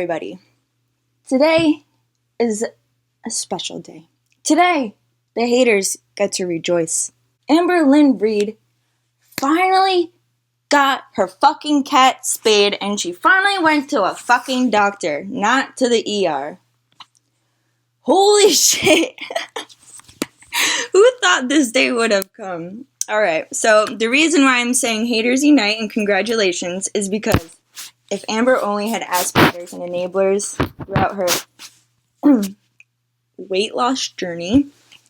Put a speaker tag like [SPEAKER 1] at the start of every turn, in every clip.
[SPEAKER 1] everybody. Today is a special day. Today, the haters get to rejoice. Amber Lynn Reed finally got her fucking cat spayed, and she finally went to a fucking doctor, not to the ER. Holy shit. Who thought this day would have come? Alright, so the reason why I'm saying haters unite and congratulations is because if Amber only had aspirators and enablers throughout her weight loss journey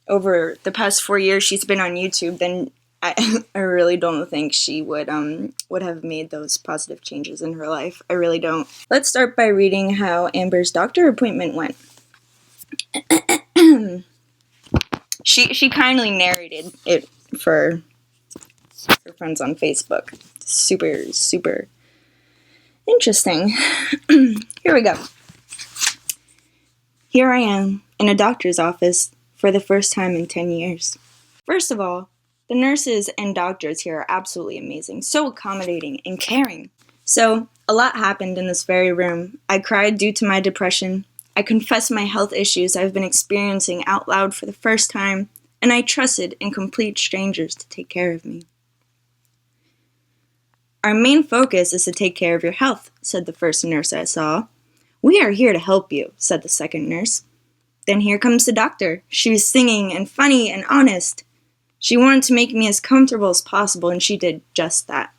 [SPEAKER 1] over the past 4 years she's been on YouTube, then I really don't think she would have made those positive changes in her life. I really don't. Let's start by reading how Amber's doctor appointment went. She kindly narrated it for her friends on Facebook. Super interesting. Here we go. Here I am in a doctor's office for the first time in 10 years. First of all, the nurses and doctors here are absolutely amazing, so accommodating and caring. So, a lot happened in this very room. I cried due to my depression. I confessed my health issues I've been experiencing out loud for the first time, and I trusted in complete strangers to take care of me. Our main focus is to take care of your health, said the first nurse I saw. We are here to help you, said the second nurse. Then here comes the doctor. She was singing and funny and honest. She wanted to make me as comfortable as possible, and she did just that.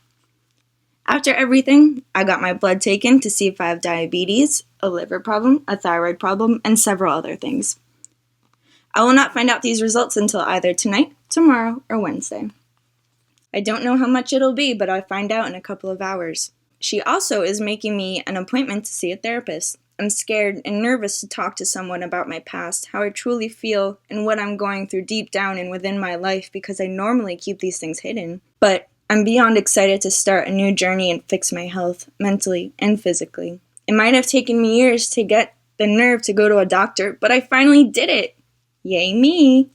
[SPEAKER 1] After everything, I got my blood taken to see if I have diabetes, a liver problem, a thyroid problem, and several other things. I will not find out these results until either tonight, tomorrow, or Wednesday. I don't know how much it'll be, but I'll find out in a couple of hours. She also is making me an appointment to see a therapist. I'm scared and nervous to talk to someone about my past, how I truly feel, and what I'm going through deep down and within my life because I normally keep these things hidden. But I'm beyond excited to start a new journey and fix my health, mentally and physically. It might have taken me years to get the nerve to go to a doctor, but I finally did it. Yay me.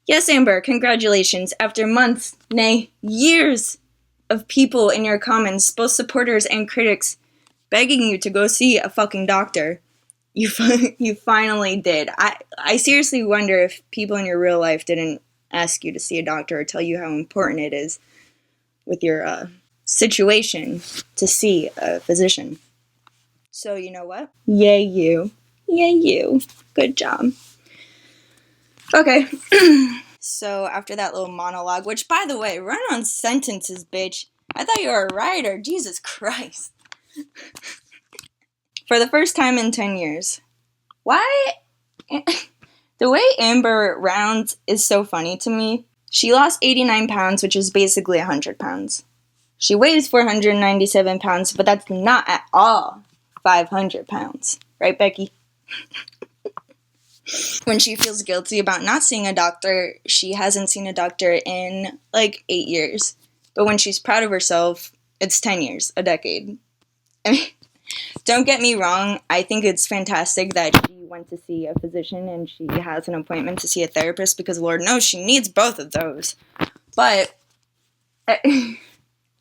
[SPEAKER 1] Yes, Amber, congratulations. After months, nay, years of people in your comments, both supporters and critics, begging you to go see a fucking doctor, you finally did. I seriously wonder if people in your real life didn't ask you to see a doctor or tell you how important it is with your situation to see a physician. So you know what? Yay you. Yay you. Good job. Okay. So after that little monologue, which by the way, run on sentences, bitch. I thought you were a writer. Jesus Christ. For the first time in 10 years. Why? The way Amber rounds is so funny to me. She lost 89 pounds, which is basically 100 pounds. She weighs 497 pounds, but that's not at all 500 pounds. Right, Becky? When she feels guilty about not seeing a doctor, she hasn't seen a doctor in like 8 years. But when she's proud of herself, it's 10 years, a decade. I mean, don't get me wrong, I think it's fantastic that she went to see a physician and she has an appointment to see a therapist because Lord knows she needs both of those. But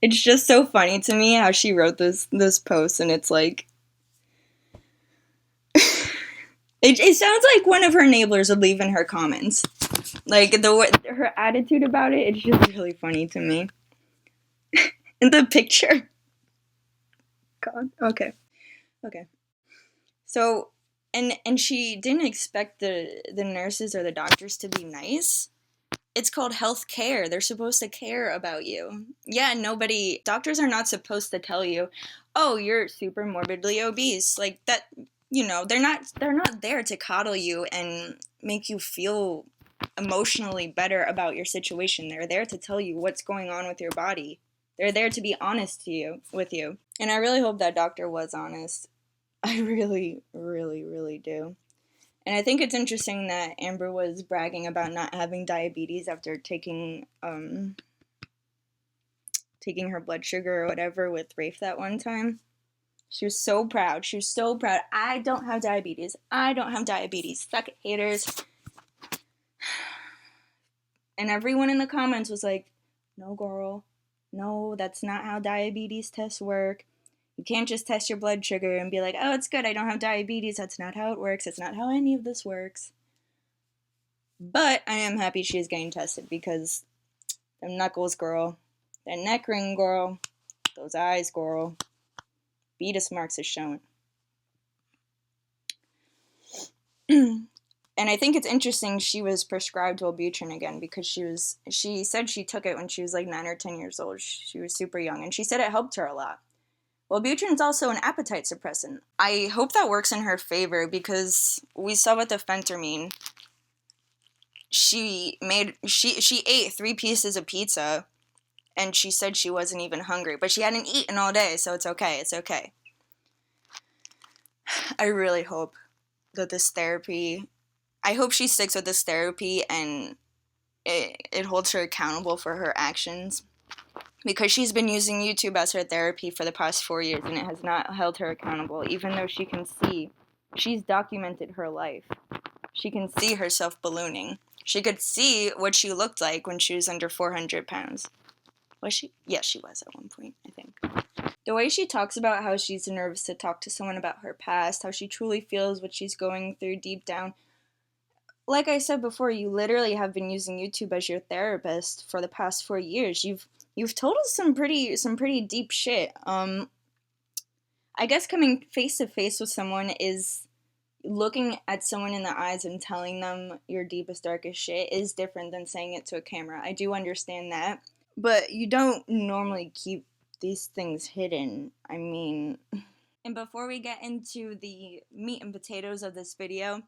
[SPEAKER 1] it's just so funny to me how she wrote this post, and it's like it sounds like one of her enablers would leave in her comments. Like her attitude about it, it's just really funny to me. In the picture. God. Okay. So, and she didn't expect the nurses or the doctors to be nice. It's called health care. They're supposed to care about you. Yeah, doctors are not supposed to tell you, oh, you're super morbidly obese. Like that, they're not there to coddle you and make you feel emotionally better about your situation. They're there to tell you what's going on with your body. They're there to be honest with you. And I really hope that doctor was honest. I really, really, really do. And I think it's interesting that Amber was bragging about not having diabetes after taking her blood sugar or whatever with Rafe that one time. She was so proud. I don't have diabetes. Suck it, haters. And everyone in the comments was like, no, girl. No, that's not how diabetes tests work. You can't just test your blood sugar and be like, oh, it's good, I don't have diabetes. That's not how it works. It's not how any of this works. But I am happy she's getting tested because them knuckles, girl, that neck ring, girl, those eyes, girl, beatus marks are showing. And I think it's interesting she was prescribed Wellbutrin again because she said she took it when she was like 9 or 10 years old. She was super young, and she said it helped her a lot. Wellbutrin's also an appetite suppressant. I hope that works in her favor because we saw with the phentermine, she ate 3 pieces of pizza, and she said she wasn't even hungry, but she hadn't eaten all day, so it's okay. It's okay. I really hope that this therapy, I hope she sticks with this therapy and it holds her accountable for her actions, because she's been using YouTube as her therapy for the past 4 years and it has not held her accountable, even though she can see, she's documented her life. She can see herself ballooning. She could see what she looked like when she was under 400 pounds. Was she? Yes, she was at one point, I think. The way she talks about how she's nervous to talk to someone about her past, how she truly feels what she's going through deep down. Like I said before, you literally have been using YouTube as your therapist for the past 4 years. You've told us some pretty deep shit. I guess coming face to face with someone is looking at someone in the eyes and telling them your deepest, darkest shit is different than saying it to a camera. I do understand that. But you don't normally keep these things hidden. I mean... And before we get into the meat and potatoes of this video,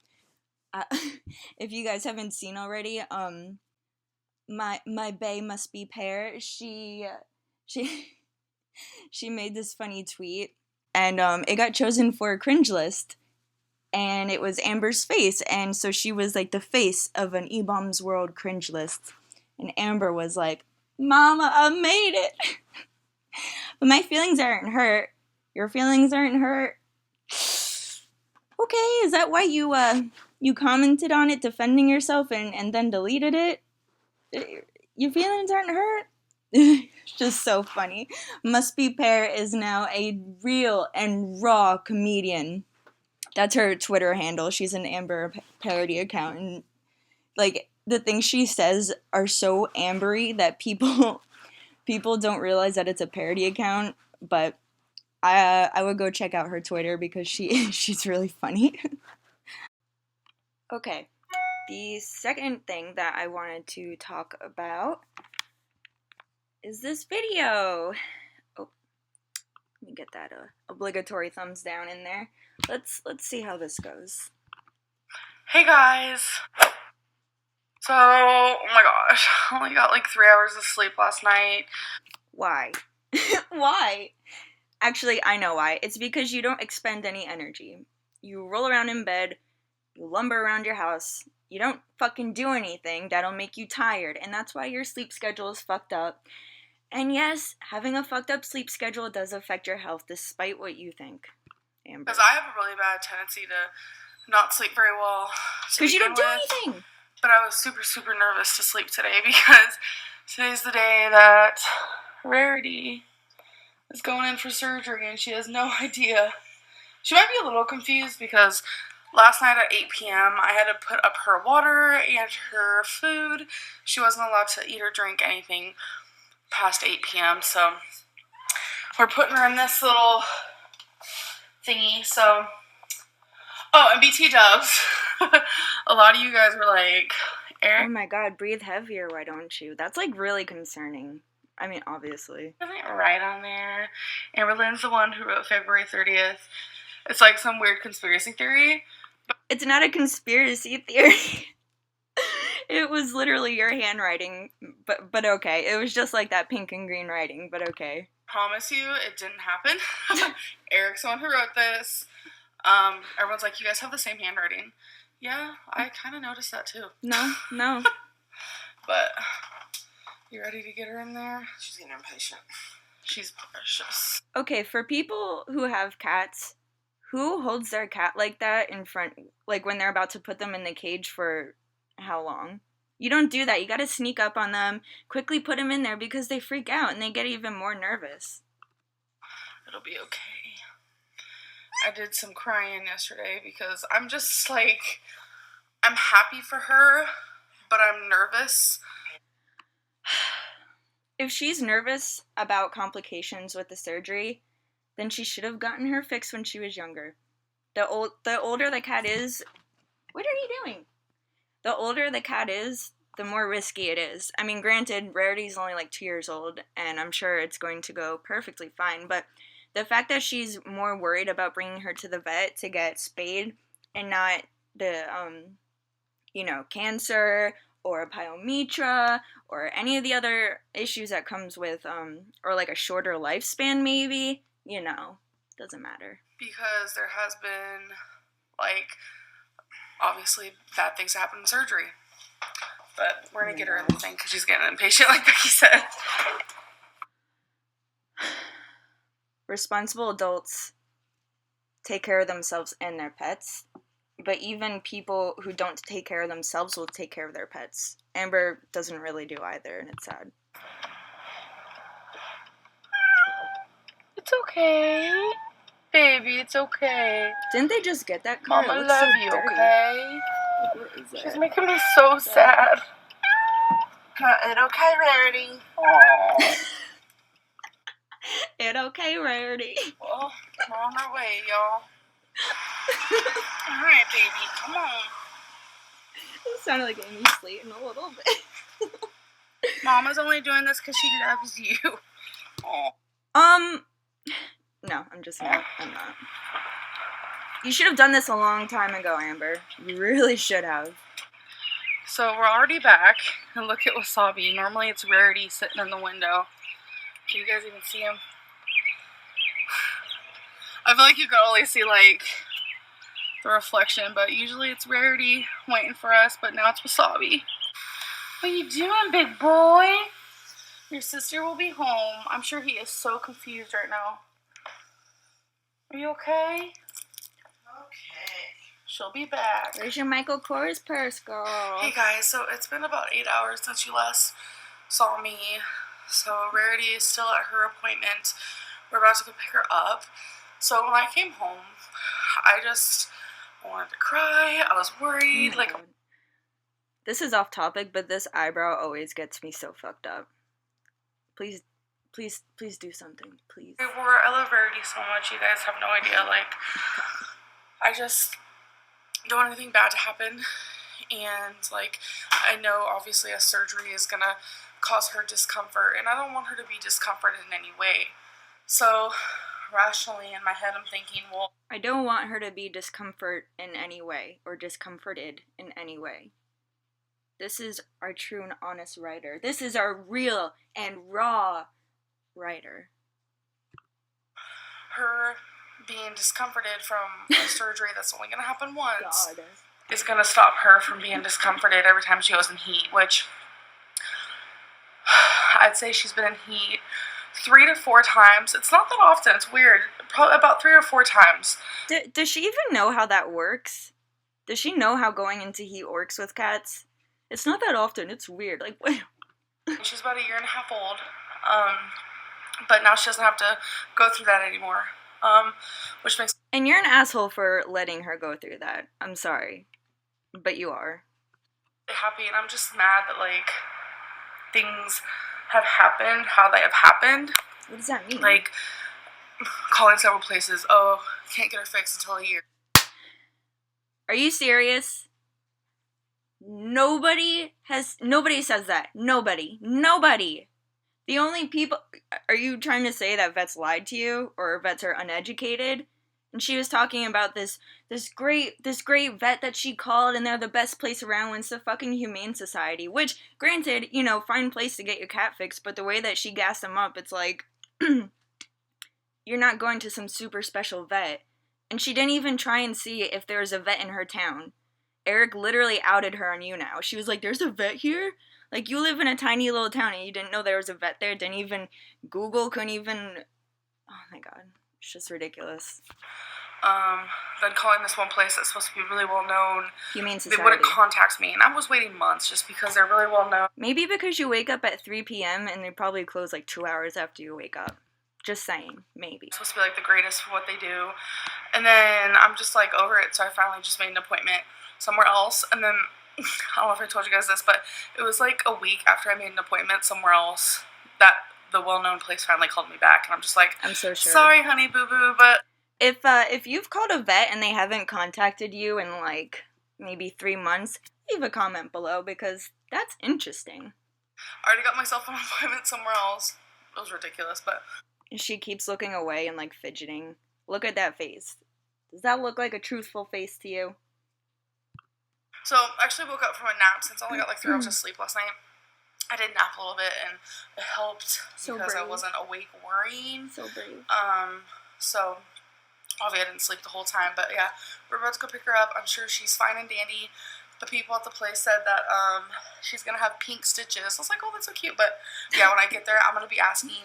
[SPEAKER 1] if you guys haven't seen already, my bae must be pear. She made this funny tweet, and it got chosen for a cringe list, and it was Amber's face, and so she was like the face of an E-Bombs World cringe list, and Amber was like, "Mama, I made it." But my feelings aren't hurt. Your feelings aren't hurt. Okay, is that why you commented on it defending yourself and then deleted it? Your feelings aren't hurt? It's just so funny. Must Be Pear is now a real and raw comedian. That's her Twitter handle. She's an Amber parody account, and like the things she says are so ambery that people don't realize that it's a parody account. But I would go check out her Twitter because she's really funny. Okay, the second thing that I wanted to talk about is this video. Oh, let me get that obligatory thumbs down in there. Let's see how this goes.
[SPEAKER 2] Hey guys. So, oh my gosh, I only got like 3 hours of sleep last night.
[SPEAKER 1] Why? Why? Actually, I know why. It's because you don't expend any energy. You roll around in bed, you lumber around your house, you don't fucking do anything that'll make you tired, and that's why your sleep schedule is fucked up. And yes, having a fucked up sleep schedule does affect your health, despite what you think, Amber.
[SPEAKER 2] Because I have a really bad tendency to not sleep very well.
[SPEAKER 1] Because you don't do anything!
[SPEAKER 2] But I was super, super nervous to sleep today because today's the day that Rarity is going in for surgery and she has no idea. She might be a little confused because last night at 8 p.m. I had to put up her water and her food. She wasn't allowed to eat or drink anything past 8 p.m. So we're putting her in this little thingy. So, oh, and BT Dubs. A lot of you guys were like, Eric,
[SPEAKER 1] oh my god, breathe heavier, why don't you? That's like really concerning. I mean, obviously.
[SPEAKER 2] Isn't it right on there? Amber Lynn's the one who wrote February 30th. It's like some weird conspiracy theory.
[SPEAKER 1] It's not a conspiracy theory. It was literally your handwriting, but okay. It was just like that pink and green writing, but okay.
[SPEAKER 2] Promise you, it didn't happen. Eric's the one who wrote this. Everyone's like, you guys have the same handwriting. Yeah, I kind of noticed that too.
[SPEAKER 1] No.
[SPEAKER 2] But, you ready to get her in there? She's getting impatient. She's precious.
[SPEAKER 1] Okay, for people who have cats, who holds their cat like that in front, like when they're about to put them in the cage for how long? You don't do that. You gotta sneak up on them, quickly put them in there because they freak out and they get even more nervous.
[SPEAKER 2] It'll be okay. I did some crying yesterday because I'm just like, I'm happy for her, but I'm nervous.
[SPEAKER 1] If she's nervous about complications with the surgery, then she should have gotten her fixed when she was younger. The older the cat is, what are you doing? The older the cat is, the more risky it is. I mean, granted, Rarity's only like 2 years old, and I'm sure it's going to go perfectly fine, but the fact that she's more worried about bringing her to the vet to get spayed and not the, cancer or pyometra or any of the other issues that comes with, or like a shorter lifespan maybe, doesn't matter.
[SPEAKER 2] Because there has been, like, obviously bad things happen in surgery. But we're going to get her in the thing because she's getting impatient, like Becky said.
[SPEAKER 1] Responsible adults take care of themselves and their pets, but even people who don't take care of themselves will take care of their pets. Amber doesn't really do either, and it's sad.
[SPEAKER 2] It's okay. Baby, it's okay.
[SPEAKER 1] Didn't they just get that car?
[SPEAKER 2] Mama love you,
[SPEAKER 1] dirty.
[SPEAKER 2] okay?
[SPEAKER 1] What is that?
[SPEAKER 2] She's making me so sad. It okay, Rarity? Aww.
[SPEAKER 1] It okay, Rarity.
[SPEAKER 2] Well, we're on our way, y'all. Alright, baby, come on.
[SPEAKER 1] It sounded like Amy Slayton a little bit.
[SPEAKER 2] Mama's only doing this because she loves you.
[SPEAKER 1] No, I'm just not. I'm not. You should have done this a long time ago, Amber. You really should have.
[SPEAKER 2] So we're already back, and look at Wasabi. Normally it's Rarity sitting in the window. Can you guys even see him? I feel like you can only see, like, the reflection, but usually it's Rarity waiting for us, but now it's Wasabi. What are you doing, big boy? Your sister will be home. I'm sure he is so confused right now. Are you okay? Okay. She'll be back.
[SPEAKER 1] Where's your Michael Kors purse, girl?
[SPEAKER 2] Hey guys, so it's been about 8 hours since you last saw me. So Rarity is still at her appointment. We're about to go pick her up. So when I came home, I just wanted to cry. I was worried.
[SPEAKER 1] God. This is off topic, but this eyebrow always gets me so fucked up. Please do something, please.
[SPEAKER 2] I love Rarity so much. You guys have no idea. Like, I just don't want anything bad to happen. And, like, I know obviously a surgery is gonna cause her discomfort, and I don't want her to be discomforted in any way. So, rationally in my head, I'm thinking, well,
[SPEAKER 1] I don't want her to be discomfort in any way, or discomforted in any way. This is our true and honest writer. This is our real and raw writer.
[SPEAKER 2] Her being discomforted from a surgery that's only going to happen once
[SPEAKER 1] God.
[SPEAKER 2] Is going to stop her from being discomforted every time she goes in heat, which I'd say she's been in heat 3 to 4 times. It's not that often. It's weird. Probably about 3 or 4 times.
[SPEAKER 1] Does she even know how that works? Does she know how going into heat works with cats? It's not that often. It's weird. Like, what?
[SPEAKER 2] She's about 1.5 years old. But now she doesn't have to go through that anymore. Which makes...
[SPEAKER 1] And you're an asshole for letting her go through that. I'm sorry. But you are.
[SPEAKER 2] Happy, and I'm just mad that, like, things have happened how they have happened.
[SPEAKER 1] What does that mean?
[SPEAKER 2] Like, calling several places, oh, can't get her fixed until a year.
[SPEAKER 1] Are you serious? Nobody says that. Nobody. The only people... Are you trying to say that vets lied to you? Or vets are uneducated? And she was talking about this great vet that she called, and they're the best place around when it's the fucking Humane Society. Which, granted, fine place to get your cat fixed, but the way that she gassed them up, it's like, you're not going to some super special vet. And she didn't even try and see if there was a vet in her town. Eric literally outed her on you now. She was like, there's a vet here? Like, you live in a tiny little town and you didn't know there was a vet there? Didn't even Google, couldn't even... Oh my god. It's just ridiculous.
[SPEAKER 2] Then calling this one place that's supposed to be really well known.
[SPEAKER 1] Humane Society.
[SPEAKER 2] They wouldn't contact me, and I was waiting months just because they're really well known.
[SPEAKER 1] Maybe because you wake up at 3 p.m. and they probably close like 2 hours after you wake up. Just saying, maybe.
[SPEAKER 2] It's supposed to be like the greatest for what they do. And then I'm just like over it, so I finally just made an appointment somewhere else. And then, I don't know if I told you guys this, but it was like a week after I made an appointment somewhere else that the well-known place finally called me back. And I'm just like,
[SPEAKER 1] I'm so sure.
[SPEAKER 2] Sorry, honey boo-boo, but...
[SPEAKER 1] If you've called a vet and they haven't contacted you in like maybe 3 months, leave a comment below because that's interesting.
[SPEAKER 2] I already got myself an appointment somewhere else. It was ridiculous, but...
[SPEAKER 1] She keeps looking away and like fidgeting. Look at that face. Does that look like a truthful face to you?
[SPEAKER 2] So, I actually woke up from a nap since I only got like 3 hours of sleep last night. I did nap a little bit and it helped because I wasn't awake worrying.
[SPEAKER 1] So brave.
[SPEAKER 2] So, obviously I didn't sleep the whole time, but yeah, we're about to go pick her up. I'm sure she's fine and dandy. The people at the place said that she's going to have pink stitches. I was like, oh, that's so cute. But yeah, when I get there, I'm going to be asking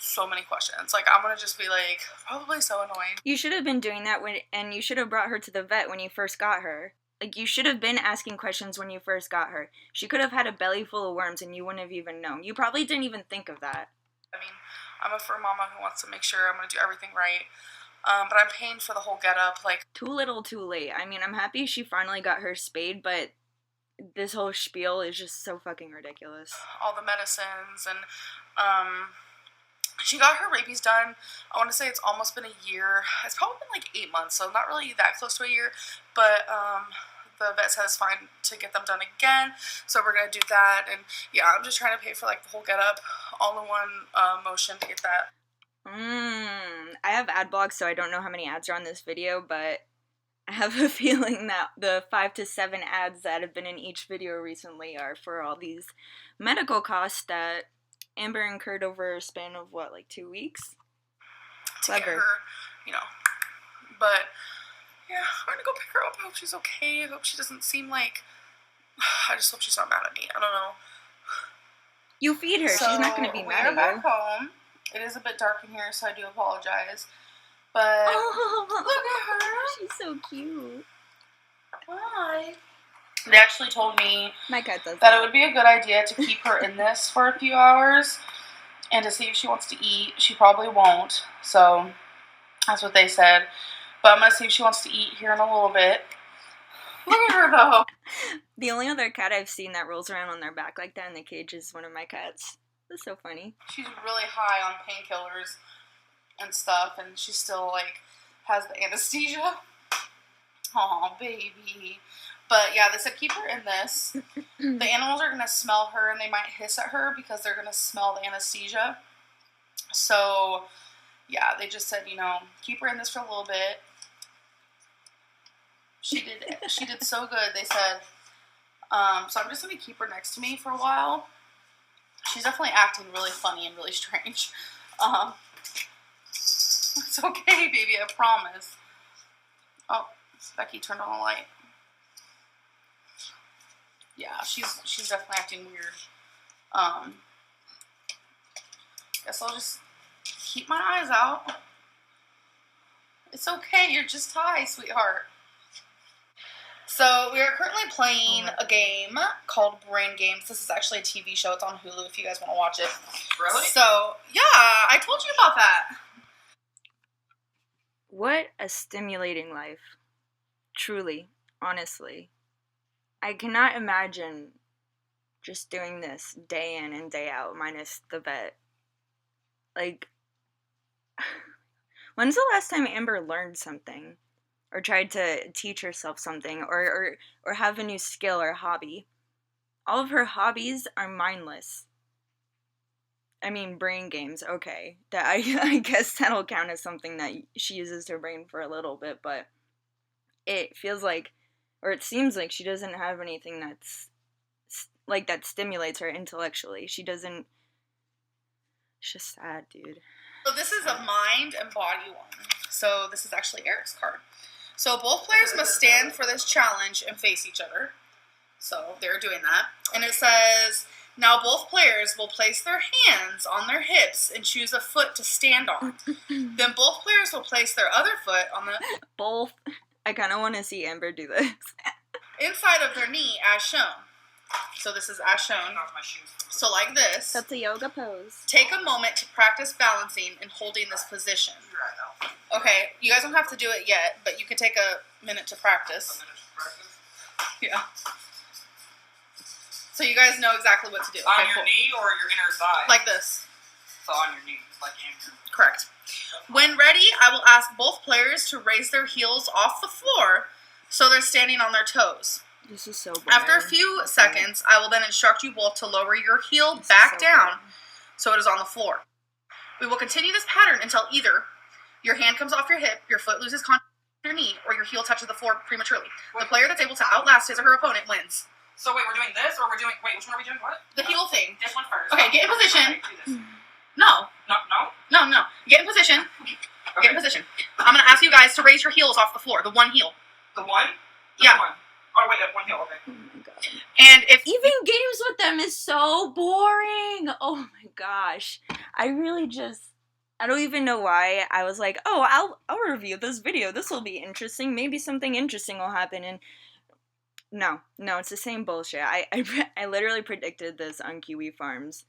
[SPEAKER 2] so many questions. Like, I'm going to just be like, probably so annoying.
[SPEAKER 1] You should have been doing that and you should have brought her to the vet when you first got her. Like, you should have been asking questions when you first got her. She could have had a belly full of worms and you wouldn't have even known. You probably didn't even think of that.
[SPEAKER 2] I mean, I'm a fur mama who wants to make sure I'm going to do everything right. But I'm paying for the whole getup. Like,
[SPEAKER 1] too little, too late. I mean, I'm happy she finally got her spayed, but this whole spiel is just so fucking ridiculous.
[SPEAKER 2] All the medicines and, she got her rabies done. I want to say it's almost been a year. It's probably been like 8 months, so not really that close to a year. But the vet said it's fine to get them done again, so we're gonna do that. And yeah, I'm just trying to pay for like the whole getup, all in one motion to get that.
[SPEAKER 1] I have ad blocks, so I don't know how many ads are on this video, but I have a feeling that the 5 to 7 ads that have been in each video recently are for all these medical costs that Amber incurred over a span of, what, like 2 weeks?
[SPEAKER 2] To get her, you know. But, yeah, I'm gonna go pick her up. I hope she's okay. I hope she doesn't seem like... I just hope she's not mad at me. I don't know.
[SPEAKER 1] You feed her. So, she's not gonna be mad at you.
[SPEAKER 2] We're back home. It is a bit dark in here, so I do apologize. But, look at her.
[SPEAKER 1] She's so cute.
[SPEAKER 2] Hi. They actually told me
[SPEAKER 1] my cat does
[SPEAKER 2] that it would be a good idea to keep her in this for a few hours and to see if she wants to eat. She probably won't, so that's what they said. But I'm going to see if she wants to eat here in a little bit. Look at her, though.
[SPEAKER 1] The only other cat I've seen that rolls around on their back like that in the cage is one of my cats. That's so funny.
[SPEAKER 2] She's really high on painkillers and stuff, and she still, like, has the anesthesia. Aw, baby. But yeah, they said keep her in this. The animals are going to smell her and they might hiss at her because they're going to smell the anesthesia. So yeah, they just said, you know, keep her in this for a little bit. She did so good, they said. So I'm just going to keep her next to me for a while. She's definitely acting really funny and really strange. It's okay, baby, I promise. Oh, Becky turned on the light. Yeah, she's definitely acting weird. Guess I'll just keep my eyes out. It's okay, you're just high, sweetheart. So, we are currently playing a game called Brain Games. This is actually a TV show. It's on Hulu if you guys want to watch it.
[SPEAKER 3] Really?
[SPEAKER 2] So, yeah, I told you about that.
[SPEAKER 1] What a stimulating life. Truly, honestly. I cannot imagine just doing this day in and day out, minus the vet. Like, when's the last time Amber learned something? Or tried to teach herself something? Or have a new skill or hobby? All of her hobbies are mindless. I mean, brain games, okay. That I guess that'll count as something that she uses her brain for a little bit, but it feels like, or it seems like she doesn't have anything that's, like, that stimulates her intellectually. She doesn't, it's just sad, dude.
[SPEAKER 2] So this is a mind and body one. So this is actually Eric's card. So both players must stand for this challenge and face each other. So they're doing that. And it says, now both players will place their hands on their hips and choose a foot to stand on. Then both players will place their other foot on the...
[SPEAKER 1] Both. I kind of want to see Amber do this.
[SPEAKER 2] inside of their knee as shown. So this is as shown.
[SPEAKER 3] Off my shoes for
[SPEAKER 2] So like this.
[SPEAKER 1] That's a yoga pose.
[SPEAKER 2] Take a moment to practice balancing and holding this position. Okay, you guys don't have to do it yet, but you can take a minute to practice. Yeah. So you guys know exactly what to do.
[SPEAKER 3] On your knee or your inner thigh?
[SPEAKER 2] Like this.
[SPEAKER 3] So on your knee, like Andrew.
[SPEAKER 2] Correct. When ready, I will ask both players to raise their heels off the floor so they're standing on their toes.
[SPEAKER 1] This is so boring.
[SPEAKER 2] After a few seconds, I will then instruct you both to lower your heel back down so it is on the floor. We will continue this pattern until either your hand comes off your hip, your foot loses contact with your knee, or your heel touches the floor prematurely. The player that's able to outlast his or her opponent wins.
[SPEAKER 3] So wait, we're doing this, or we're doing... Wait, which one are we doing? What?
[SPEAKER 2] The heel thing.
[SPEAKER 3] This one first.
[SPEAKER 2] Okay, get in position.
[SPEAKER 3] No.
[SPEAKER 2] No. Get in position.
[SPEAKER 3] Okay.
[SPEAKER 2] Get in position. I'm going to ask you guys to raise your heels off the floor. The one heel.
[SPEAKER 3] The one?
[SPEAKER 2] Yeah.
[SPEAKER 3] One. Oh, wait, that one heel, okay.
[SPEAKER 1] Oh my god.
[SPEAKER 2] And if...
[SPEAKER 1] Even games with them is so boring. Oh my gosh. I don't even know why. I was like, oh, I'll review this video. This will be interesting. Maybe something interesting will happen. And no, it's the same bullshit. I literally predicted this on Kiwi Farms.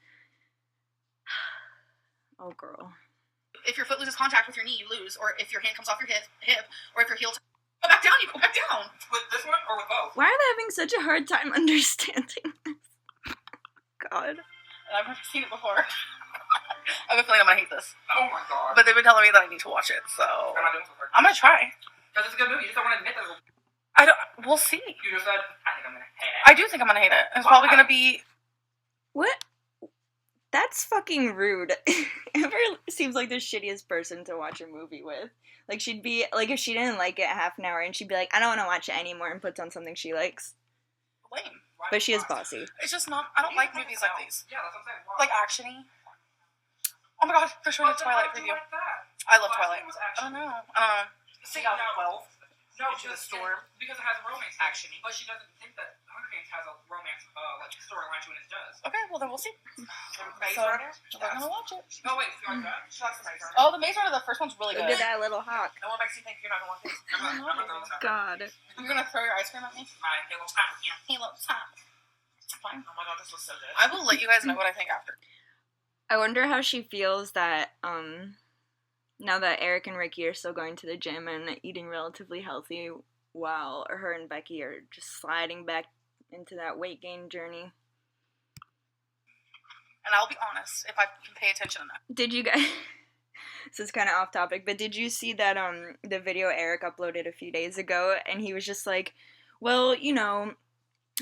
[SPEAKER 1] Oh, girl.
[SPEAKER 2] If your foot loses contact with your knee, you lose. Or if your hand comes off your hip, or if your heel... Go back down, you go back down.
[SPEAKER 3] With this one or with both?
[SPEAKER 1] Why are they having such a hard time understanding this? God.
[SPEAKER 2] I've never seen it before. I have a feeling I'm going to hate this.
[SPEAKER 3] Oh my god.
[SPEAKER 2] But they've been telling me that I need to watch it, so...
[SPEAKER 3] I'm not doing so hard.
[SPEAKER 2] I'm going to try.
[SPEAKER 3] Because it's a good movie. You just don't want to admit that it's...
[SPEAKER 2] We'll see.
[SPEAKER 3] You just said, I think I'm going to hate it.
[SPEAKER 2] I do think I'm going to hate it. It's probably going to be...
[SPEAKER 1] What? That's fucking rude. Amber seems like the shittiest person to watch a movie with. Like, she'd be, like, if she didn't like it half an hour, and she'd be like, I don't want to watch it anymore, and puts on something she likes.
[SPEAKER 2] lame.
[SPEAKER 1] But she is bossy.
[SPEAKER 2] It's just not... I don't like movies like these.
[SPEAKER 3] Yeah, that's what I'm saying. Why?
[SPEAKER 2] Like, action-y. Oh my god, they're showing a Twilight preview.
[SPEAKER 3] Like that?
[SPEAKER 2] I love Twilight.
[SPEAKER 3] Was
[SPEAKER 2] I don't
[SPEAKER 3] action.
[SPEAKER 2] know.
[SPEAKER 3] See,
[SPEAKER 2] 2012.
[SPEAKER 3] No,
[SPEAKER 2] Into the
[SPEAKER 3] because
[SPEAKER 2] Storm.
[SPEAKER 3] Because it has a romance action, but she doesn't think that Hunger Games has a romance like storyline to it. It does.
[SPEAKER 2] Okay, well then we'll see.
[SPEAKER 3] Maze
[SPEAKER 2] So,
[SPEAKER 3] Runner?
[SPEAKER 2] we're gonna watch it.
[SPEAKER 3] No, wait, you like that? She likes the Maze Runner.
[SPEAKER 2] Oh, the Maze Runner, the first one's really
[SPEAKER 1] Look
[SPEAKER 2] good.
[SPEAKER 1] at that little hawk.
[SPEAKER 3] And what makes you think you're not gonna want this? I'm not throwing this out.
[SPEAKER 1] God.
[SPEAKER 2] You're gonna throw your ice cream at me?
[SPEAKER 3] My Halo time. Yeah.
[SPEAKER 2] Halo top. Fine.
[SPEAKER 3] Oh my god, this was so good.
[SPEAKER 2] I will let you guys know what I think after.
[SPEAKER 1] I wonder how she feels that, now that Eric and Ricky are still going to the gym and eating relatively healthy, while her and Becky are just sliding back into that weight gain journey.
[SPEAKER 2] And I'll be honest, if I can pay attention enough.
[SPEAKER 1] Did you guys... This is kind of off topic, but did you see that, the video Eric uploaded a few days ago, and he was just like, well, you know,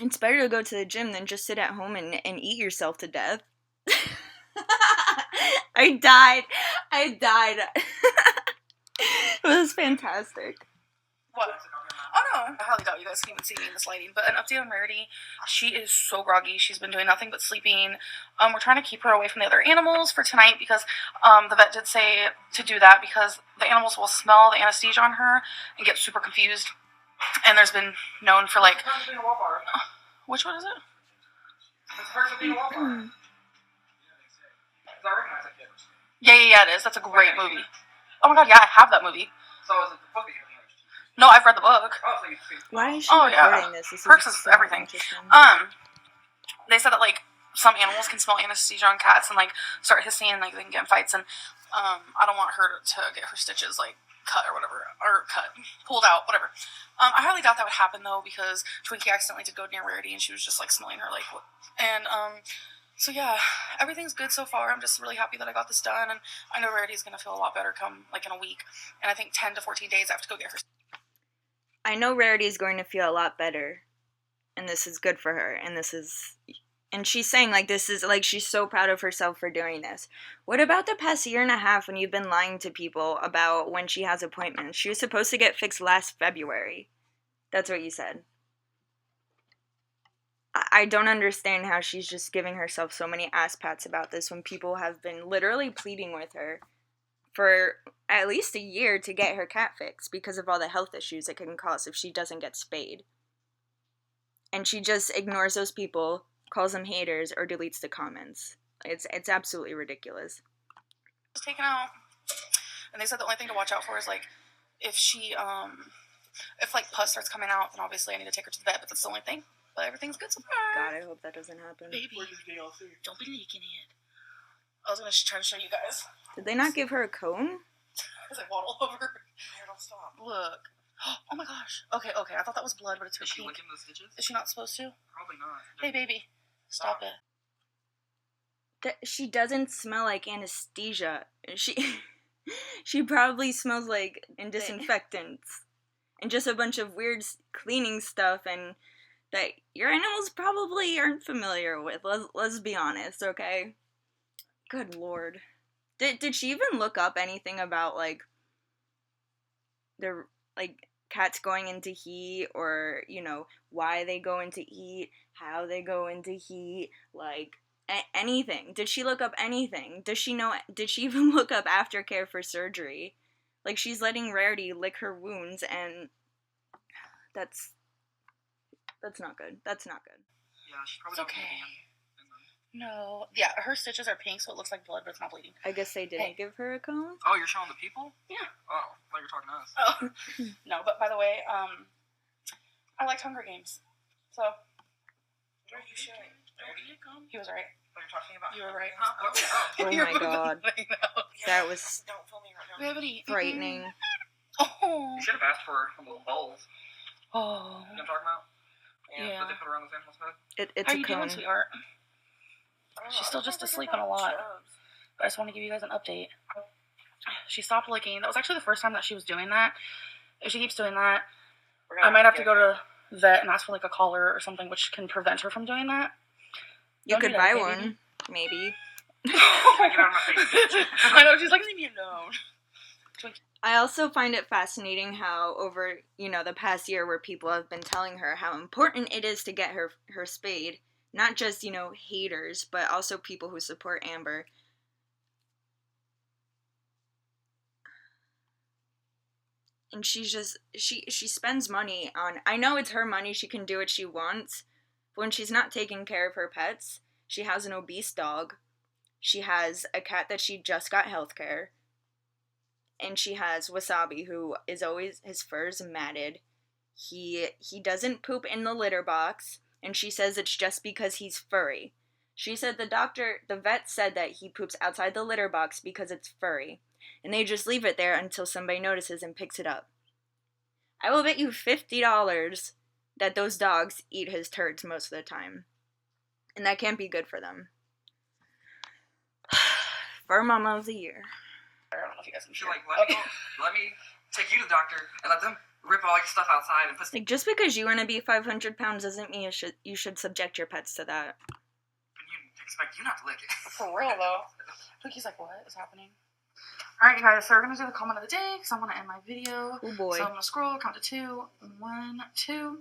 [SPEAKER 1] it's better to go to the gym than just sit at home and eat yourself to death. I died. It was fantastic.
[SPEAKER 2] What? Oh no, I highly doubt you guys can even see me in this lighting, but an update on Rarity. She is so groggy. She's been doing nothing but sleeping. We're trying to keep her away from the other animals for tonight because the vet did say to do that because the animals will smell the anesthesia on her and get super confused. And there's been known for like... Which one is it?
[SPEAKER 3] It's Perks of Being a Wallflower. I recognize that kid.
[SPEAKER 2] Yeah, it is. That's a great movie. Oh my god, yeah, I have that movie.
[SPEAKER 3] So is it the book that you're reading?
[SPEAKER 2] No, I've read the book.
[SPEAKER 3] Oh, so you see.
[SPEAKER 1] Why is she
[SPEAKER 2] Oh, yeah.
[SPEAKER 1] recording this? This
[SPEAKER 2] Perks is
[SPEAKER 1] so
[SPEAKER 2] everything.
[SPEAKER 1] interesting.
[SPEAKER 2] They said that like some animals can smell anesthesia on cats and like start hissing and like they can get in fights and I don't want her to get her stitches like cut or whatever, or pulled out, whatever. I highly doubt that would happen though because Twinkie accidentally did go near Rarity and she was just like smelling her like, and so yeah, everything's good so far. I'm just really happy that I got this done, and I know Rarity's gonna feel a lot better come like in a week, and I think 10 to 14 days I have to go get her.
[SPEAKER 1] I know Rarity's going to feel a lot better, and this is good for her, and she's saying, like, this is, like, she's so proud of herself for doing this. What about the past year and a half when you've been lying to people about when she has appointments? She was supposed to get fixed last February. That's what you said. I don't understand how she's just giving herself so many ass pats about this when people have been literally pleading with her for at least a year to get her cat fixed because of all the health issues it can cause if she doesn't get spayed. And she just ignores those people, calls them haters, or deletes the comments. It's absolutely ridiculous.
[SPEAKER 2] Was taken out, and they said the only thing to watch out for is like if she if like pus starts coming out, then obviously I need to take her to the vet. But that's the only thing. But everything's good so far.
[SPEAKER 1] God, I hope that doesn't happen.
[SPEAKER 2] Baby, don't be leaking it. I was going to try to show you guys.
[SPEAKER 1] Did they not give her a cone?
[SPEAKER 2] As I waddle over. Here, don't stop. Look. Oh my gosh. Okay. I thought that was blood, but it's her
[SPEAKER 3] Is she
[SPEAKER 2] pink.
[SPEAKER 3] licking the stitches?
[SPEAKER 2] Is she not supposed to?
[SPEAKER 3] Probably not.
[SPEAKER 2] Hey, baby. Stop it.
[SPEAKER 1] She doesn't smell like anesthesia. She probably smells like disinfectants and just a bunch of weird cleaning stuff and that your animals probably aren't familiar with. Let's be honest, okay? Good lord. Did she even look up anything about like the cats going into heat, or why they go into heat, how they go into heat, like anything? Did she look up anything? Did she even look up aftercare for surgery? Like, she's letting Rarity lick her wounds, and that's not good. That's not good.
[SPEAKER 3] Yeah, she probably
[SPEAKER 2] It's okay. No. Yeah, her stitches are pink, so it looks like blood, but it's not bleeding.
[SPEAKER 1] I guess they didn't give her a cone?
[SPEAKER 3] Oh, you're showing the people?
[SPEAKER 2] Yeah.
[SPEAKER 3] Oh, I thought you were talking to us.
[SPEAKER 2] Oh. No, but by the way, I liked Hunger Games. So.
[SPEAKER 3] What are you showing?
[SPEAKER 2] He was right.
[SPEAKER 3] What you're talking about?
[SPEAKER 2] You were right.
[SPEAKER 3] Huh?
[SPEAKER 1] Oh
[SPEAKER 2] You're
[SPEAKER 1] my god. That was
[SPEAKER 3] Don't film me right now.
[SPEAKER 2] We haven't eaten.
[SPEAKER 1] frightening.
[SPEAKER 2] Oh.
[SPEAKER 3] You should have asked for some little bowls.
[SPEAKER 2] Oh.
[SPEAKER 3] You know what I'm talking about?
[SPEAKER 2] Yeah.
[SPEAKER 3] That they put around those animals' head?
[SPEAKER 1] It's
[SPEAKER 2] How
[SPEAKER 1] a
[SPEAKER 2] you
[SPEAKER 1] cone.
[SPEAKER 2] doing, sweetheart? She's still just asleep on a lot. But I just want to give you guys an update. She stopped licking. That was actually the first time that she was doing that. If she keeps doing that, I might have to go to the vet and ask for like a collar or something which can prevent her from doing that.
[SPEAKER 1] You
[SPEAKER 2] Don't
[SPEAKER 1] could
[SPEAKER 2] do that,
[SPEAKER 1] buy
[SPEAKER 2] okay,
[SPEAKER 1] one,
[SPEAKER 2] baby?
[SPEAKER 1] maybe.
[SPEAKER 3] Get out of my face, bitch.
[SPEAKER 2] I know, she's like, leave me alone.
[SPEAKER 1] I also find it fascinating how over, the past year where people have been telling her how important it is to get her spayed. Not just, haters, but also people who support Amber. And she's just, she spends money on, I know it's her money, she can do what she wants, but when she's not taking care of her pets, she has an obese dog, she has a cat that she just got healthcare, and she has Wasabi, who is always, his fur's matted, he doesn't poop in the litter box, and she says it's just because he's furry. She said the vet said that he poops outside the litter box because it's furry, and they just leave it there until somebody notices and picks it up. I will bet you $50 that those dogs eat his turds most of the time, and that can't be good for them. Fur Mama of the Year.
[SPEAKER 2] I don't know if you guys can
[SPEAKER 3] She's
[SPEAKER 2] hear.
[SPEAKER 3] like, let me take you to the doctor and let them rip all your stuff outside and put.
[SPEAKER 1] Like, just because you want to be 500 pounds doesn't mean you should subject your pets to that.
[SPEAKER 3] And you expect you not to lick it.
[SPEAKER 2] For real, though. He's like, what is happening? Alright, you guys, so we're going to do the comment of the day because I want to end my video.
[SPEAKER 1] Oh boy.
[SPEAKER 2] So I'm going to scroll, count to 2. 1, 2.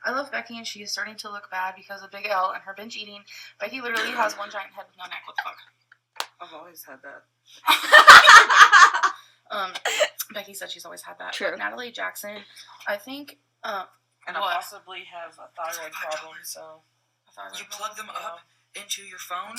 [SPEAKER 2] I love Becky, and she is starting to look bad because of Big L and her binge eating. Becky literally has one giant head with no neck. What the fuck?
[SPEAKER 3] I've always had that.
[SPEAKER 2] Becky said she's always had that.
[SPEAKER 1] True.
[SPEAKER 2] But Natalie Jackson, I think,
[SPEAKER 4] And I possibly have a thyroid problem, so.
[SPEAKER 3] You plug them up into your phone?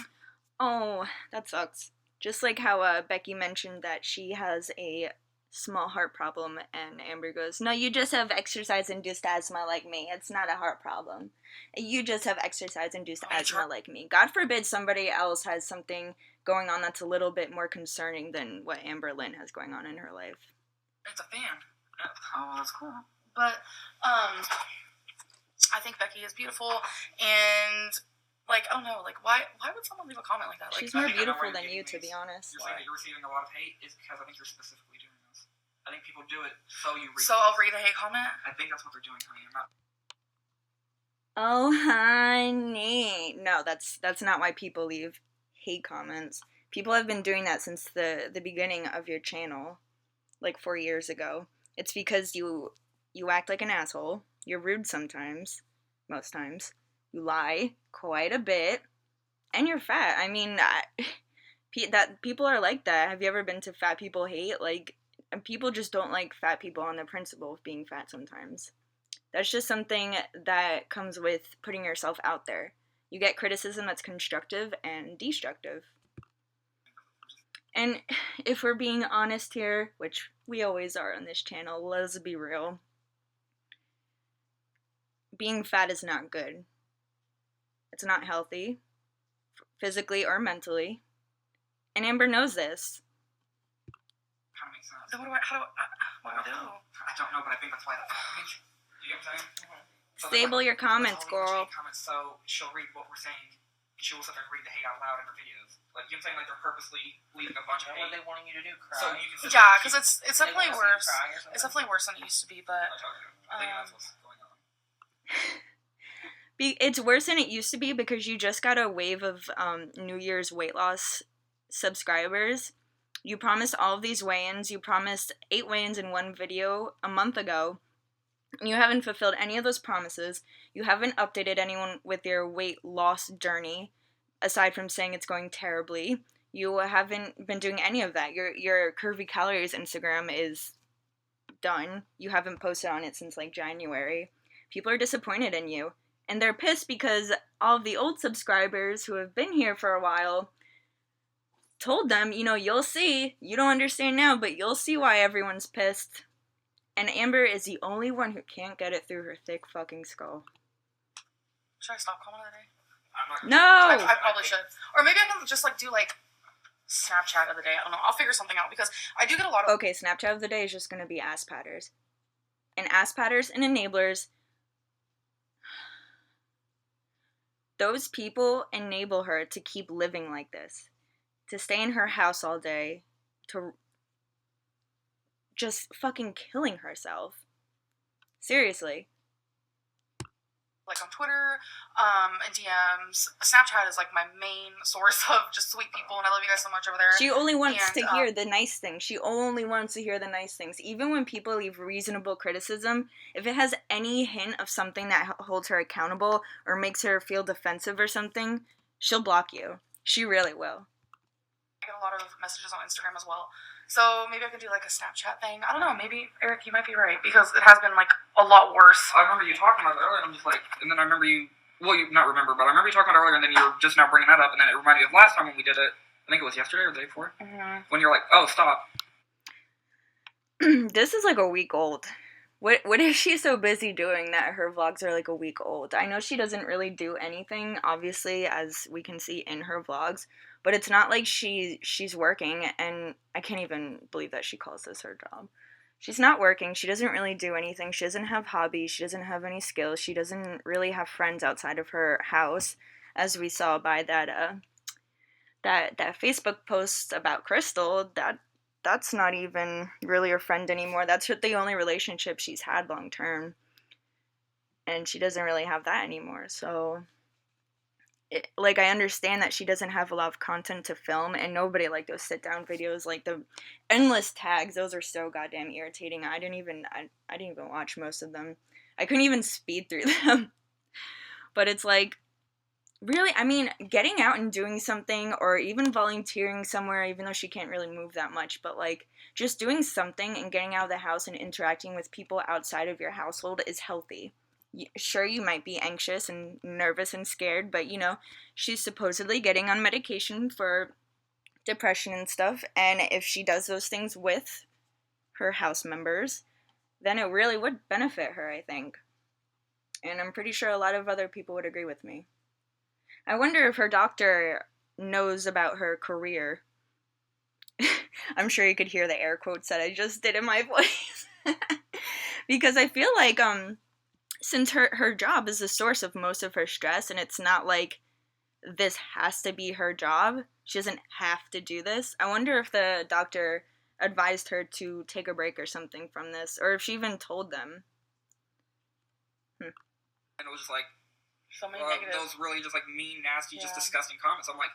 [SPEAKER 1] Oh, that sucks. Just like how Becky mentioned that she has a small heart problem, and Amber goes, no, you just have exercise-induced asthma like me. It's not a heart problem. You just have exercise-induced asthma like me. God forbid somebody else has something going on that's a little bit more concerning than what Amber Lynn has going on in her life.
[SPEAKER 3] It's a fan.
[SPEAKER 2] oh, that's cool. But, I think Becky is beautiful, and, like, I don't know, like, why would someone leave a comment like that? Like,
[SPEAKER 1] She's more
[SPEAKER 3] I think I know
[SPEAKER 1] beautiful
[SPEAKER 3] where you're
[SPEAKER 1] than you,
[SPEAKER 3] getting
[SPEAKER 1] to be
[SPEAKER 3] these.
[SPEAKER 1] honest.
[SPEAKER 3] You're saying that you're receiving a lot of hate is because I think you're specifically doing this. I think people do it so you read
[SPEAKER 2] so I'll
[SPEAKER 3] these.
[SPEAKER 2] read a hate comment?
[SPEAKER 3] I think that's what they're doing, honey. I'm not.
[SPEAKER 1] Oh, honey. No, that's not why people leave hate comments. People have been doing that since the beginning of your channel, like 4 years ago. It's because you act like an asshole. You're rude sometimes. Most times. You lie quite a bit. And you're fat. I mean, that people are like that. Have you ever been to Fat People Hate? Like, people just don't like fat people on the principle of being fat sometimes. That's just something that comes with putting yourself out there. You get criticism that's constructive and destructive. And if we're being honest here, which we always are on this channel, let's be real. Being fat is not good. It's not healthy, physically or mentally. And Amber knows this.
[SPEAKER 3] Kind of makes sense.
[SPEAKER 2] Then what do I do?
[SPEAKER 3] I don't know, but I think that's why that's happening. You get what I'm saying? So
[SPEAKER 1] Stable your comments, girl.
[SPEAKER 3] So she'll read what we're saying. She will sit there and read the hate out loud in her videos. Like, you know what I'm saying? Like, they're purposely leaving a bunch of hate.
[SPEAKER 4] What are they wanting you to do? Cry?
[SPEAKER 3] So you can sit
[SPEAKER 2] Yeah,
[SPEAKER 3] there and
[SPEAKER 2] because it's definitely worse. It's definitely worse than it used to be, but
[SPEAKER 3] I think that's what's going on.
[SPEAKER 1] It's worse than it used to be because you just got a wave of New Year's weight loss subscribers. You promised all of these weigh-ins. You promised 8 weigh-ins in one video a month ago. You haven't fulfilled any of those promises. You haven't updated anyone with your weight loss journey, aside from saying it's going terribly. You haven't been doing any of that. Your Curvy Calories Instagram is done. You haven't posted on it since like January. People are disappointed in you. And they're pissed because all of the old subscribers who have been here for a while told them, you know, you'll see. You don't understand now, but you'll see why everyone's pissed. And Amber is the only one who can't get it through her thick fucking skull.
[SPEAKER 2] Should I stop calling it a day?
[SPEAKER 1] No!
[SPEAKER 2] I probably should. Or maybe I can just like do like Snapchat of the day. I don't know. I'll figure something out because I do get a lot of...
[SPEAKER 1] Okay, Snapchat of the day is just going to be ass patters. And ass patters and enablers... Those people enable her to keep living like this. To stay in her house all day. To just fucking killing herself. Seriously.
[SPEAKER 2] Like on Twitter, and DMs. Snapchat is like my main source of just sweet people, and I love you guys so much over there.
[SPEAKER 1] She only wants to hear the nice things. She only wants to hear the nice things. Even when people leave reasonable criticism, if it has any hint of something that holds her accountable or makes her feel defensive or something, she'll block you. She really will.
[SPEAKER 2] I get a lot of messages on Instagram as well. So maybe I could do like a Snapchat thing. I don't know. Maybe, Eric, you might be right. Because it has been like a lot worse.
[SPEAKER 3] I remember you talking about it earlier, and I'm just like, and then I remember you, well, you not remember, but I rember you talking about it earlier, and then you were just now bringing that up, and then it reminded me of last time when we did it. I think it was yesterday or the day before.
[SPEAKER 2] Mm-hmm.
[SPEAKER 3] When you're like, oh, stop.
[SPEAKER 1] This is like a week old. What is she so busy doing that her vlogs are like a week old? I know she doesn't really do anything, obviously, as we can see in her vlogs, but it's not like she's working, and I can't even believe that she calls this her job. She's not working, she doesn't really do anything, she doesn't have hobbies, she doesn't have any skills, she doesn't really have friends outside of her house, as we saw by that Facebook post about Crystal. That's not even really her friend anymore. That's the only relationship she's had long term. And she doesn't really have that anymore. So, I understand that she doesn't have a lot of content to film, and nobody like those sit-down videos, like the endless tags. Those are so goddamn irritating. I didn't even watch most of them. I couldn't even speed through them. But it's like, really, I mean, getting out and doing something, or even volunteering somewhere, even though she can't really move that much, but, like, just doing something and getting out of the house and interacting with people outside of your household is healthy. Sure, you might be anxious and nervous and scared, but, you know, she's supposedly getting on medication for depression and stuff, and if she does those things with her house members, then it really would benefit her, I think. And I'm pretty sure a lot of other people would agree with me. I wonder if her doctor knows about her career. I'm sure you could hear the air quotes that I just did in my voice. Because I feel like, since her job is the source of most of her stress, and it's not like this has to be her job, she doesn't have to do this, I wonder if the doctor advised her to take a break or something from this, or if she even told them.
[SPEAKER 3] And it was just like,
[SPEAKER 2] So many negatives.
[SPEAKER 3] those really just like mean, nasty, just disgusting comments. I'm like,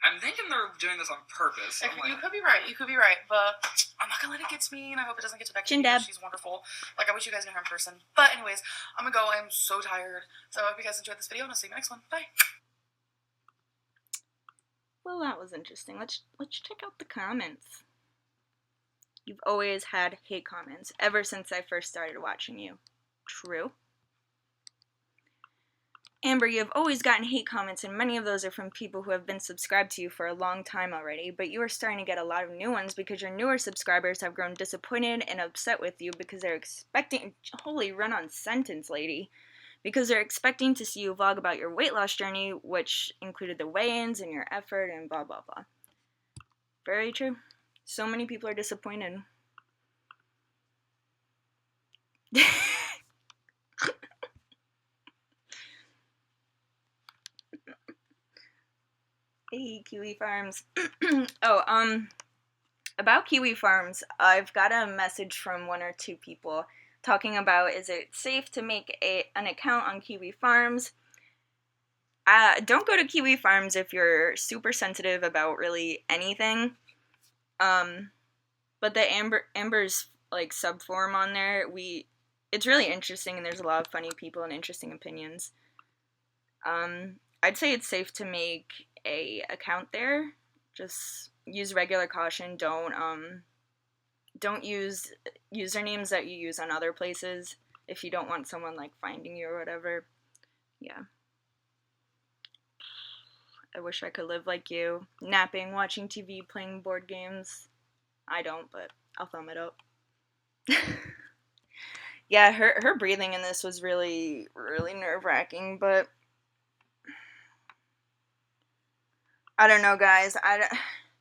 [SPEAKER 3] I'm thinking they're doing this on purpose.
[SPEAKER 2] You could be right. You could be right. But I'm not going to let it get to me, and I hope it doesn't get to Becky because she's wonderful. Like, I wish you guys knew her in person. But anyways, I'm going to go. I'm so tired. So I hope you guys enjoyed this video, and I'll see you in the next one. Bye.
[SPEAKER 1] Well, that was interesting. Let's check out the comments. You've always had hate comments ever since I first started watching you. True. Amber, you have always gotten hate comments, and many of those are from people who have been subscribed to you for a long time already, but you are starting to get a lot of new ones because your newer subscribers have grown disappointed and upset with you because they're expecting... Holy run-on sentence, lady. because they're expecting to see you vlog about your weight loss journey, which included the weigh-ins and your effort and blah blah blah. Very true. So many people are disappointed. Hey, Kiwi Farms. About Kiwi Farms, I've got a message from 1 or 2 people talking about, is it safe to make an account on Kiwi Farms? Don't go to Kiwi Farms if you're super sensitive about really anything. But the Amber's like subforum on there, it's really interesting, and there's a lot of funny people and interesting opinions. I'd say it's safe to make a account there. Just use regular caution. Don't use usernames that you use on other places if you don't want someone like finding you or whatever. Yeah. I wish I could live like you. Napping, watching TV, playing board games. I don't, but I'll thumb it up. Yeah, her breathing in this was really, really nerve-wracking, but I don't know, guys.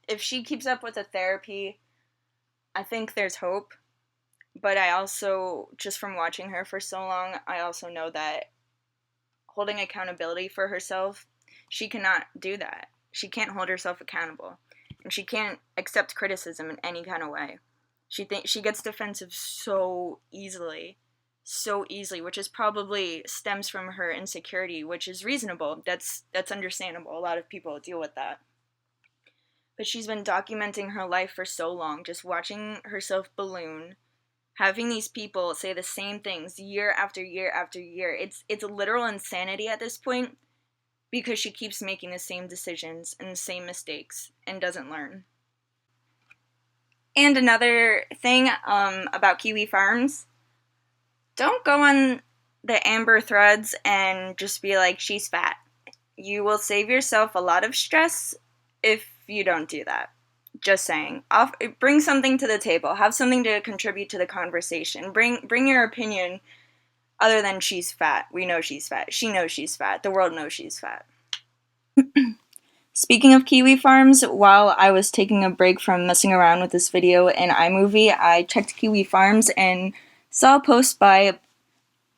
[SPEAKER 1] If she keeps up with the therapy, I think there's hope. But I also, just from watching her for so long, I also know that holding accountability for herself, she cannot do that. She can't hold herself accountable. And she can't accept criticism in any kind of way. She gets defensive so easily, which is probably stems from her insecurity, which is reasonable. That's understandable. A lot of people deal with that. But she's been documenting her life for so long, just watching herself balloon, having these people say the same things year after year after year. It's a literal insanity at this point, because she keeps making the same decisions and the same mistakes and doesn't learn. And another thing about Kiwi Farms, don't go on the Amber threads and just be like, she's fat. You will save yourself a lot of stress if you don't do that. Just saying. Bring something to the table. Have something to contribute to the conversation. Bring your opinion other than she's fat. We know she's fat. She knows she's fat. The world knows she's fat. Speaking of Kiwi Farms, while I was taking a break from messing around with this video in iMovie, I checked Kiwi Farms and saw a post by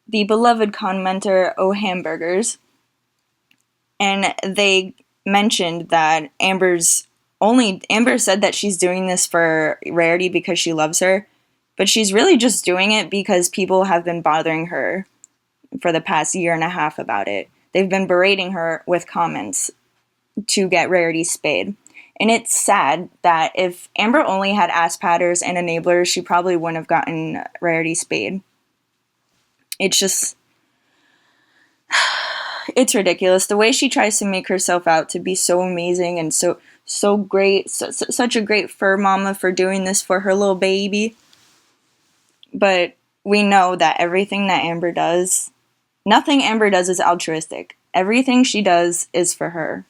[SPEAKER 1] the beloved commenter O Hamburgers, and they mentioned that Amber said that she's doing this for Rarity because she loves her, but she's really just doing it because people have been bothering her for the past year and a half about it. They've been berating her with comments to get Rarity spayed. And it's sad that if Amber only had ass patters and enablers, she probably wouldn't have gotten Rarity spayed. It's just, it's ridiculous. The way she tries to make herself out to be so amazing and so great, such a great fur mama for doing this for her little baby. But we know that everything that Amber does, nothing Amber does is altruistic. Everything she does is for her.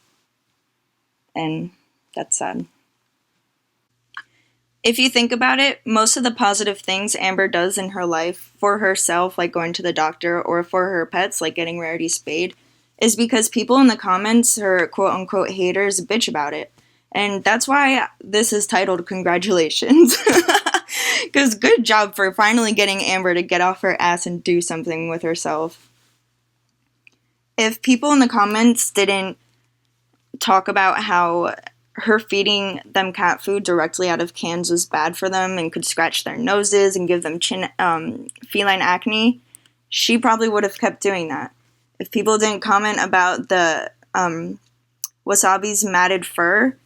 [SPEAKER 1] And that's sad. If you think about it, most of the positive things Amber does in her life for herself, like going to the doctor, or for her pets, like getting Rarity spayed, is because people in the comments, her quote-unquote haters, bitch about it. And that's why this is titled Congratulations. Because good job for finally getting Amber to get off her ass and do something with herself. If people in the comments didn't talk about how her feeding them cat food directly out of cans was bad for them and could scratch their noses and give them feline acne, she probably would have kept doing that. If people didn't comment about the Wasabi's matted fur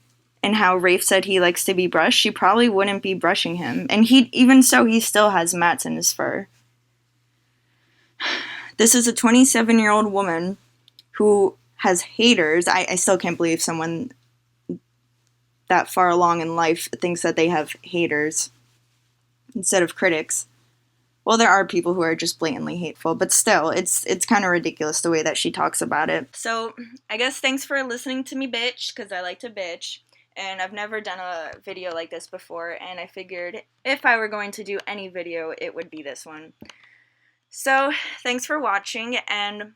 [SPEAKER 1] and how Rafe said he likes to be brushed, she probably wouldn't be brushing him. And he still has mats in his fur. This is a 27-year-old woman who has haters. I still can't believe someone that far along in life thinks that they have haters instead of critics. Well, there are people who are just blatantly hateful, but still, it's kind of ridiculous the way that she talks about it. So, I guess thanks for listening to me bitch, because I like to bitch, and I've never done a video like this before, and I figured if I were going to do any video, it would be this one. So, thanks for watching, and